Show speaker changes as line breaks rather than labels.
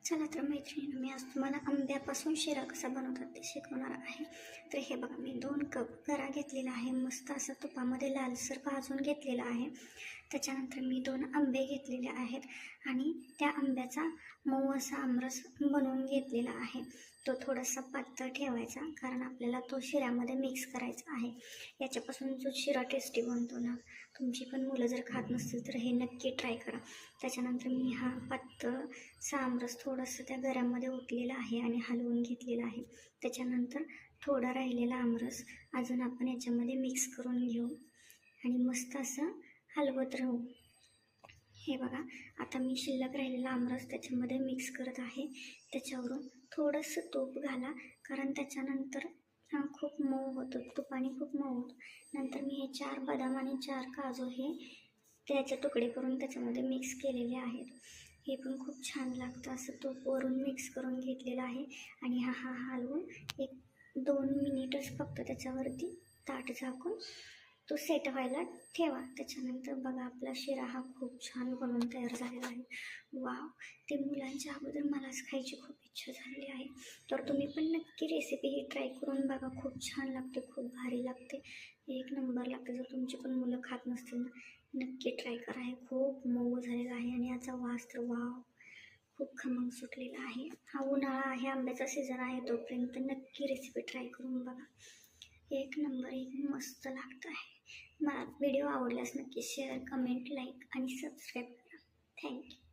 चला तर मैत्रिणी, मी आज तुम्हाला आंब्यापासून शिरा कसा बनवतात ते शिकवणार आहे. तर हे बघा, मी 2 कप गरा घेतलेला आहे, मस्त असा तुपामध्ये लालसर भाजून घेतलेला आहे. त्याच्यानंतर मी 2 आंबे घेतलेले आहेत आणि त्या आंब्याचा मऊ असा आमरस बनवून घेतलेला आहे. तो थोडासा पातळ ठेवायचा, कारण आपल्याला तो शिऱ्यामध्ये मिक्स करायचा आहे. याच्यापासून जो शिरा टेस्टी बनतो ना, तुमची पण मुलं जर खात नसतील तर हे नक्की ट्राय करा. त्याच्यानंतर मी हा पातळ आमरस थोडंसं त्या गऱ्यामध्ये ओतलेला आहे आणि हलवून घेतलेला आहे. त्याच्यानंतर थोडा राहिलेला आमरस अजून आपण याच्यामध्ये मिक्स करून घेऊ आणि मस्त असं हलवत राहू. हे बघा, आता मी शिल्लक राहिलेला आमरस त्याच्यामध्ये मिक्स करत आहे. त्याच्यावरून थोडंसं तूप घाला, कारण त्याच्यानंतर खूप मऊ होतो, तुपाने खूप मऊ होतो. नंतर मी हे 4 बदाम आणि 4 काजू हे त्याचे तुकडे करून त्याच्यामध्ये मिक्स केलेले आहेत. हे पण खूप छान लागतं. असं तूप वरून मिक्स करून घेतलेलं आहे आणि हा हलवून 1-2 मिनिटच फक्त त्याच्यावरती ताट झाकून तो सेट व्हायला ठेवा. त्याच्यानंतर बघा, आपला शिरा हा खूप छान बनवून तयार झालेला आहे. वाव, ते मुलांच्या अगोदर मलाच खायची खूप इच्छा झालेली आहे. तर तुम्ही पण नक्की रेसिपी ही ट्राय करून बघा. खूप छान लागते, खूप भारी लागते, 1 नंबर लागते. जर तुमची पण मुलं खात नसतील ना, नक्की ट्राय करा. हे खूप मऊ झालेला आहे आणि याचा वास तर वाव, खूप खमंग सुटलेला आहे. हा उन्हाळा आहे, आंब्याचा सीझन आहे, तोपर्यंत नक्की रेसिपी ट्राय करून बघा. 1 नंबर, मस्त लागतं आहे. मला व्हिडिओ आवडल्यास नक्की शेअर, कमेंट, लाईक आणि सबस्क्राईब करा. थँक्यू.